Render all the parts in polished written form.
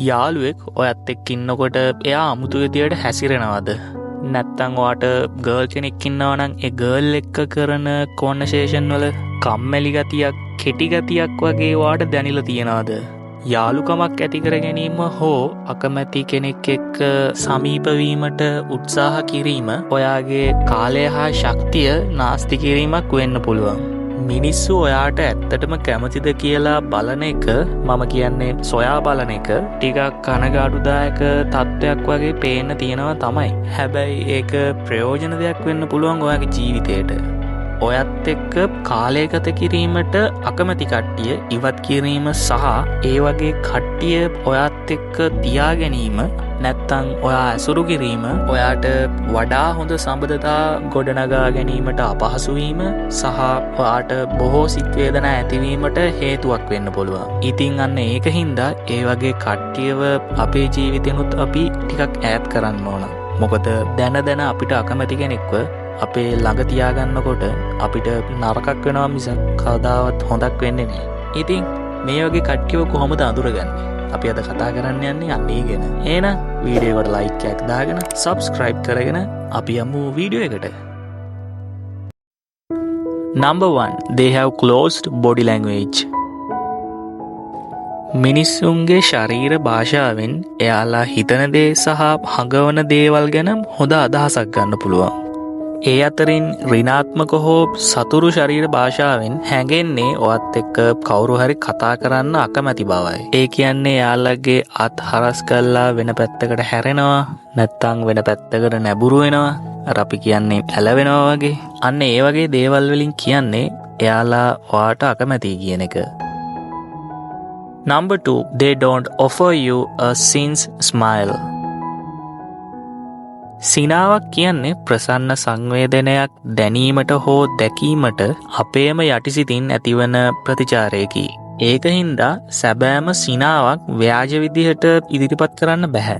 යාළුවෙක් ඔයත් එක්ක ඉන්නකොට එයා අමුතු විදියට හැසිරෙනවද? නැත්තම් ඔයාට ගර්ල් කෙනෙක් ඉන්නවා නම් ඒ ගර්ල් එක්ක කරන කොන්වර්සේෂන් වල කම්මැලි ගතියක්, කෙටි ගතියක් වගේ ඔයාට දැනෙලා තියෙනවද? යාළුකමක් ඇති කර ගැනීම හෝ අකමැති කෙනෙක් එක්ක සමීප වීමට උත්සාහ කිරීම ඔයාගේ කාලය හා ශක්තිය නාස්ති කිරීමක් වෙන්න පුළුවන්. මිනිස්සු ඔයාට ඇත්තටම කැමතිද කියලා බලන එක, මම කියන්නේ සොයා බලන එක ටිකක් කනගාටුදායක තත්ත්වයක් වගේ පේන්න තියෙනවා තමයි. හැබැයි ඒක ප්‍රයෝජන දෙයක් වෙන්න පුළුවන් ඔයාගේ ජීවිතේට. ඔයත් එක්ක කාලය ගත කිරීමට අකමැති කට්ටිය ඉවත් කිරීම සහ ඒ වගේ කට්ටිය ඔයත් එක්ක තියා ගැනීම නැත්තං ඔයා ඇසුරු කිරීම ඔයාට වඩා හොඳ සම්බන්ධතා ගොඩනගා ගැනීමට අපහසුවීම සහ ඔයාට බොහෝ සිත්වේදනා ඇතිවීමට හේතුවක් වෙන්න පුළුවන්. ඉතින් අන්න ඒක හින්දා ඒ වගේ කට්ටියව අපේ ජීවිතෙනුත් අපි ටිකක් ඈත් කරන්න ඕන. මොකද දැන දැන අපිට අකමැති කෙනෙක්ව අපේ ළඟ තියාගන්නකොට අපිට නරකක් වෙනවා මිසක් කවදාවත් හොඳක් වෙන්නේ නැහැ. ඉතින් මේ වගේ කට්ටියව කොහොමද අඳුරගන්නේ? අපි අද කතා කරන්න යන්නේ අන්න ඒ ගැන. එහෙනම් වීඩියෝ එකට ලයික් එකක් දාගෙන subscribe කරගෙන අපි යමු වීඩියෝ එකට. Number 1, they have closed body language. මිනිස්සුන්ගේ ශරීර භාෂාවෙන් එයාලා හිතන දේ සහ හඟවන දේවල් ගැන හොඳ අදහසක් ගන්න පුළුවන්. ඒ අතරින් ඍණාත්මක හෝ සතුරු ශරීර භාෂාවෙන් හැඟෙන්නේ ඔයත් එක්ක කවුරු හරි කතා කරන්න අකමැති බවයි. ඒ කියන්නේ එයාලගේ අත් හරස් කරලා වෙන පැත්තකට හැරෙනවා, නැත්තම් වෙන පැත්තකට නැඹුරු වෙනවා. අර අපි කියන්නේ ඇලවෙනවා වගේ. අන්න ඒ වගේ දේවල් වලින් කියන්නේ එයාලා ඔයාට අකමැති කියන එක. Number 2, they don't offer you a sincere smile. සිනාවක් කියන්නේ ප්‍රසන්න සංවේදනයක් දැනීමට හෝ දැකීමට අපේම යටිසිතින් ඇතිවන ප්‍රතිචාරයකි. ඒක හින්දා සැබෑම සිනාවක් ව්‍යාජ විදිහට ඉදිරිපත් කරන්න බැහැ.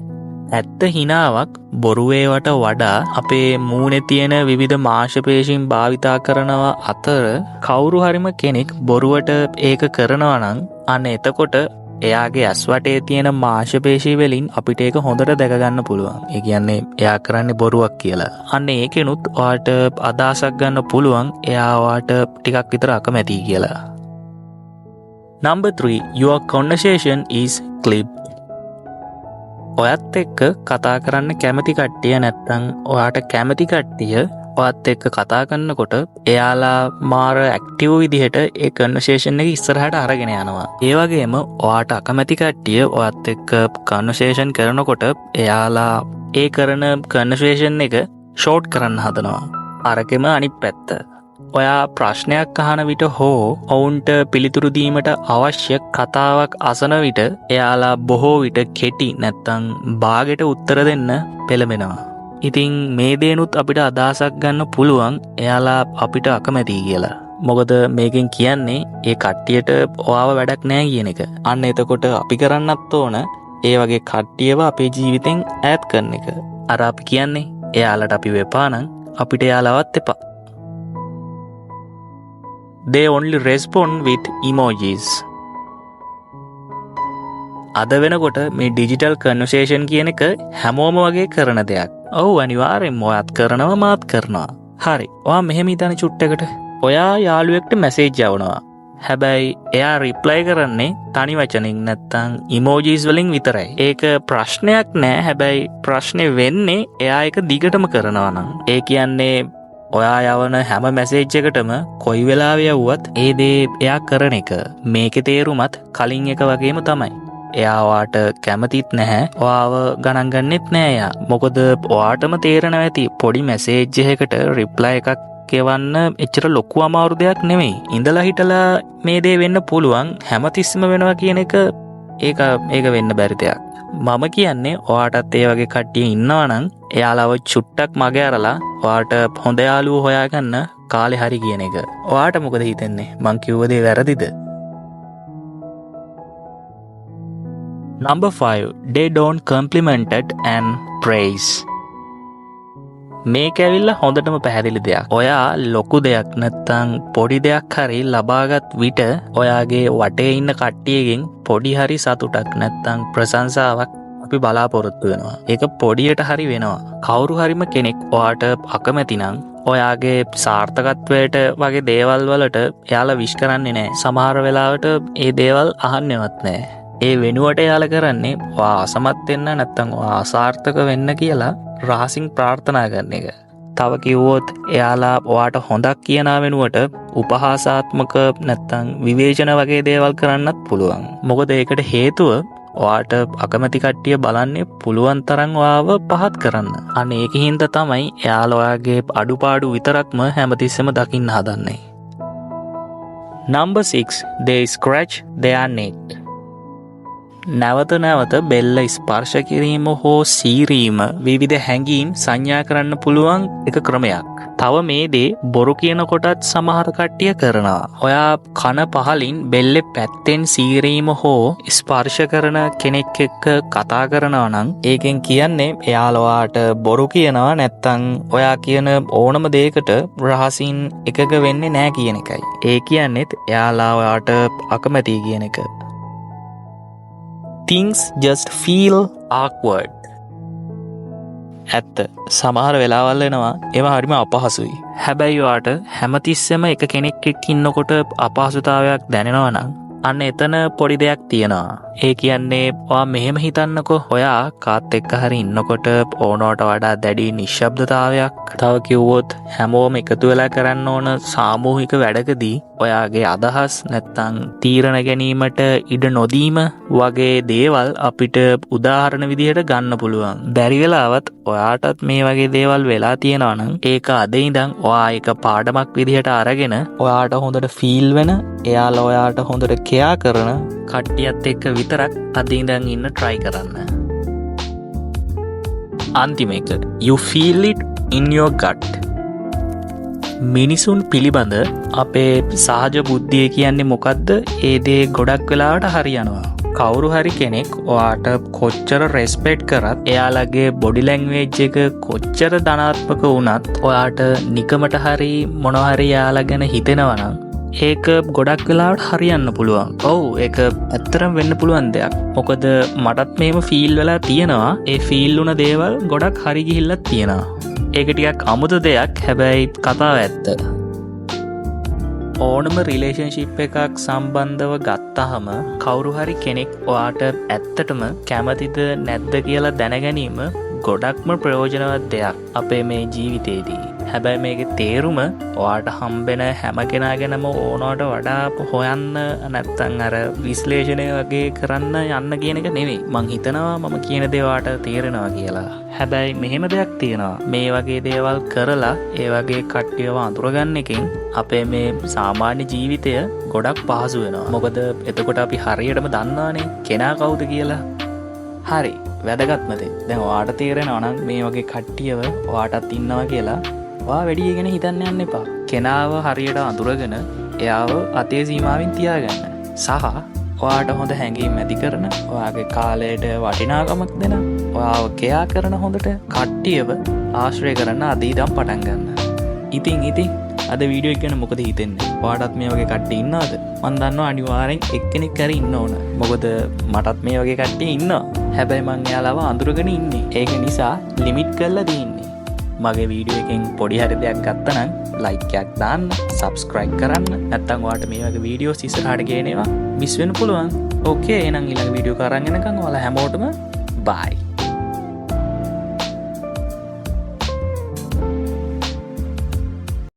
ඇත්ත හිනාවක් බොරුවේවට වඩා අපේ මූණේ තියෙන විවිධ මාංශපේශීන් භාවිතා කරනවා අතර කවුරු හරිම කෙනෙක් බොරුවට ඒක කරනවා නම් අන්න එතකොට එයාගේ ඇස් වටේ තියෙන මාංශපේශී වලින් අපිට ඒක හොඳට දැක ගන්න පුළුවන්. ඒ කියන්නේ එයා කරන්නේ බොරුවක් කියලා. අන්න ඒකෙනුත් ඔයාට අදහසක් ගන්න පුළුවන් එයා ඔයාට ටිකක් විතර අකමැතියි කියලා. Number 3, your conversation is clipped. ඔයත් එක්ක කතා කරන්න කැමති කට්ටිය නැත්නම් ඔයාට කැමති කට්ටිය ඔයත් එක්ක කතා කරනකොට එයාලා මාර ඇක්ටිව් විදිහට ඒ කන්වර්සේෂන් එක ඉස්සරහට අරගෙන යනවා. ඒ වගේම ඔයාට අකමැති කට්ටිය ඔයත් එක්ක කන්වර්සේෂන් කරනකොට එයාලා ඒ කරන කන්වර්සේෂන් එක ෂෝට් කරන්න හදනවා. අරකෙම අනිත් පැත්ත. ඔයා ප්‍රශ්නයක් අහන විට හෝ ඔවුන්ට පිළිතුරු දීමට අවශ්‍ය කතාවක් අසන විට එයාලා බොහෝ විට කෙටි නැත්තම් භාගයට උත්තර දෙන්න පෙළඹෙනවා. ඉතින් මේ දේනුත් අපිට අදහසක් ගන්න පුළුවන් එයාලා අපිට අකමැතියි කියලා. මොකද මේකෙන් කියන්නේ ඒ කට්ටියට ඔයාව වැඩක් නැහැ කියන එක. අන්න එතකොට අපි කරන්නත් ඕන ඒ වගේ කට්ටියව අපේ ජීවිතෙන් ඈත් කරන එක. අර අපි කියන්නේ එයාලට අපි වෙපා නම් අපිට එයාලවත් එපා. They only respond with emojis. අද වෙනකොට මේ ඩිජිටල් කන්වර්සේෂන් කියන එක හැමෝම වගේ කරන දෙයක්. ඔව් අනිවාර්යෙන්ම ඔයත් කරනවා මාත් කරනවා. හරි. ඔයා මෙහෙම හිතන චුට්ටකට ඔයා යාළුවෙක්ට මැසේජ් යවනවා. හැබැයි එයා රිප්ලයි කරන්නේ තනි වචනින් නැත්තම් ඉමෝජිස් වලින් විතරයි. ඒක ප්‍රශ්නයක් නෑ. හැබැයි ප්‍රශ්නේ වෙන්නේ එයා ඒක දිගටම කරනවා නම්. ඒ කියන්නේ ඔයා යවන හැම මැසේජ් එකටම කොයි වෙලාවෙ යවුවත් ඒ දේ එයා කරන එක. මේකේ තේරුමත් කලින් එක වගේම තමයි. එයා ඔයාට කැමතිත් නැහැ. ඔයාව ගණන් ගන්නෙත් නෑ එයා. මොකද ඔයාටම තේරෙනවා ඇති පොඩි මැසේජ් එකකට රිප්ලයි එකක් එවන්න එච්චර ලොකු අමාරු දෙයක් නෙමෙයි. ඉඳලා හිටලා මේ දේ වෙන්න පුළුවන්. හැමතිස්සෙම වෙනවා කියන එක ඒක වෙන්න බැරි දෙයක්. මම කියන්නේ ඔයාටත් ඒ වගේ කට්ටිය ඉන්නවා නම් එයාලව චුට්ටක් මගේ අරලා ඔයාට හොඳ යාළුවෝ හොයාගන්න කාලේ හරි කියන එක. ඔයාට මොකද හිතෙන්නේ? මං කිව්ව දේ වැරදිද? Number 5, they don't compliment and praise. මේක ඇවිල්ලා හොඳටම පැහැදිලි දෙයක්. ඔයා ලොකු දෙයක් නැත්තම් පොඩි දෙයක් හරි ලබාගත් විට ඔයාගේ වටේ ඉන්න කට්ටියගෙන් පොඩි හරි සතුටක් නැත්තම් ප්‍රශංසාවක් අපි බලාපොරොත්තු වෙනවා. ඒක පොඩියට හරි වෙනවා. කවුරු හරිම කෙනෙක් ඔයාට අකමැති නම් ඔයාගේ සාර්ථකත්වයට වගේ දේවල් වලට එයාලා විශ් කරන්නේ නැහැ. සමහර වෙලාවට ඒ දේවල් අහන්නේවත් නැහැ. ඒ වෙනුවට එයාලා කරන්නේ ඔයා අසමත් වෙන්න නැත්තම් ඔයා අසාර්ථක වෙන්න කියලා රහසින් ප්‍රාර්ථනා කරන එක. තව කිව්වොත් එයාලා ඔයාට හොඳක් කියනා වෙනුවට උපහාසාත්මක නැත්තම් විවේචන වගේ දේවල් කරන්නත් පුළුවන්. මොකද ඒකට හේතුව ඔයාට අකමැති කට්ටිය බලන්නේ පුළුවන් තරම් ඔයාව පහත් කරන්න. අන්න ඒකින්ද තමයි එයාලා ඔයාගේ අඩුපාඩු විතරක්ම හැමතිස්සෙම දකින්න හදන්නේ. Number 6. They scratch their neck. නැවත නැවත බෙල්ල ස්පර්ශ කිරීම හෝ සීරීම විවිධ හැඟීම් සංඥා කරන්න පුළුවන් එක ක්‍රමයක්. තව මේ දේ බොරු කියන කොටත් සමහර කට්ටිය කරනවා. ඔයා කන පහලින් බෙල්ලේ පැත්තෙන් සීරීම හෝ ස්පර්ශ කරන කෙනෙක් එක්ක කතා කරනවා නම් ඒකෙන් කියන්නේ එයාලා ඔයාට බොරු කියනවා නැත්තම් ඔයා කියන ඕනම දෙයකට රහසින් එකග වෙන්නේ නැහැ කියන එකයි. ඒ කියන්නේත් එයාලා ඔයාට අකමැති කියන එක. Things just feel awkward. ඇත්ත සමහර වෙලාවල් වෙනවා ඒවා හරිම අපහසුයි. හැබැයි ඔයාට හැමතිස්සෙම එක කෙනෙක් එක්ක ඉන්නකොට අපහසුතාවයක් දැනෙනවා නම් අන්න එතන පොඩි දෙයක් තියෙනවා. ඒ කියන්නේ ඔයා මෙහෙම හිතන්නකෝ ඔයා කාත් එක්ක හරි ඉන්නකොට ඕනවට වඩා දැඩි නිශ්ශබ්දතාවයක්. තව කිව්වොත් හැමෝම එකතු වෙලා කරන්න ඕන සාමූහික වැඩකදී ඔයාගේ අදහස් නැත්තම් තීරණ ගැනීමට ඉඩ නොදීම වගේ දේවල් අපිට උදාහරණ විදිහට ගන්න පුළුවන්. බැරි වෙලාවත් ඔයාටත් මේ වගේ දේවල් වෙලා තියෙනවා නම් ඒක අද ඉඳන් ඔයා ඒක පාඩමක් විදිහට අරගෙන ඔයාට හොඳට ෆීල් වෙන එයාලා ඔයාට හොඳට කෙයා කරන කට්ටියත් එක්ක විතරක් අද ඉඳන් ඉන්න try කරන්න. අන්තිම එක you feel it in your gut. මිනිසුන් පිළිබඳ අපේ සහජ බුද්ධිය කියන්නේ මොකද්ද? ඒ දේ ගොඩක් වෙලාවට හරියනවා. කවුරු හරි කෙනෙක් ඔයාට කොච්චර රෙස්පෙක්ට් කරත් එයාලගේ බොඩි ලැන්ග්වේජ් එක කොච්චර ධනාත්මක වුණත් ඔයාට නිකමට හරි මොනවා හරි එයාලා ගැන හිතෙනවා නම් ඒක ගොඩක් වෙලාවට හරියන්න පුළුවන්. ඔව් ඒක ඇත්තරම වෙන්න පුළුවන් දෙයක්. මොකද මටත් මේව ෆීල් වෙලා තියෙනවා. ඒ ෆීල් වුණ දේවල් ගොඩක් හරි ගිහිල්ලා තියෙනවා. ඒක ටිකක් අමුතු දෙයක්. හැබැයි කතාව ඇත්ත. ඕනම රිලේෂන්ෂිප් එකක් සම්බන්ධව ගත්තහම කවුරු හරි කෙනෙක් ඔයාට ඇත්තටම කැමතිද නැද්ද කියලා දැනගැනීම ගොඩක්ම ප්‍රයෝජනවත් දෙයක් අපේ මේ ජීවිතේදී. හැබැයි මේකේ තේරුම ඔයාට හම්බෙන හැම කෙනා ගැනම ඕනවට වඩා හොයන්න නැත්තම් අර විශ්ලේෂණය වගේ කරන්න යන්න කියන එක නෙවෙයි. මං හිතනවා මම කියන දේ ඔයාට තේරෙනවා කියලා. හැබැයි මෙහෙම දෙයක් තියෙනවා. මේ වගේ දේවල් කරලා ඒ වගේ කට්ටියව අඳුරගන්න එකෙන් අපේ මේ සාමාන්‍ය ජීවිතය ගොඩක් පහසු වෙනවා. මොකද එතකොට අපි හරියටම දන්නවානේ කෙනා කවුද කියලා. හරි වැදගත්ම දේ. දැන් ඔයාට තේරෙනවා නම් මේ වගේ කට්ටියව ඔයාටත් ඉන්නවා කියලා ඔයා වැඩි ගැන හිතන්න යන්න එපා. කෙනාව හරියට අඳුරගෙන එයාව අතේ සීමාවෙන් තියාගන්න. සහ ඔයාට හොඳ හැඟීම් ඇති කරන, ඔයාගේ කාලයට වටිනාකමක් දෙන, ඔයාව කෙයා කරන හොඳට කට්ටියව ආශ්‍රය කරන්න අද ඉඳන් පටන් ගන්න. ඉතින් අද වීඩියෝ එක ගැන මොකද හිතෙන්නේ? ඔයාටත් මේ වගේ කට්ටිය ඉන්නවද? මම දන්නවා අනිවාර්යෙන් එක්කෙනෙක් හරි ඉන්න ඕන. මොකද මටත් මේ වගේ කට්ටිය ඉන්නවා. හැබැයි මං එයාලව අඳුරගෙන ඉන්නේ. ඒක නිසා ලිමිට් කරලා තියෙන්නේ. මගේ වීඩියෝ එකෙන් පොඩි හරි දෙයක් ගත්තනම් ලයික් එකක් දාන්න, සබ්ස්ක්‍රයිබ් කරන්න. නැත්නම් ඔයාලට මේ වගේ වීඩියෝස් ඉස්සරහට ගේනවා මිස් වෙන්න පුළුවන්. ඕකේ එහෙනම් ඊළඟ වීඩියෝ එක අරන් එනකන් ඔයාලා හැමෝටම බයි.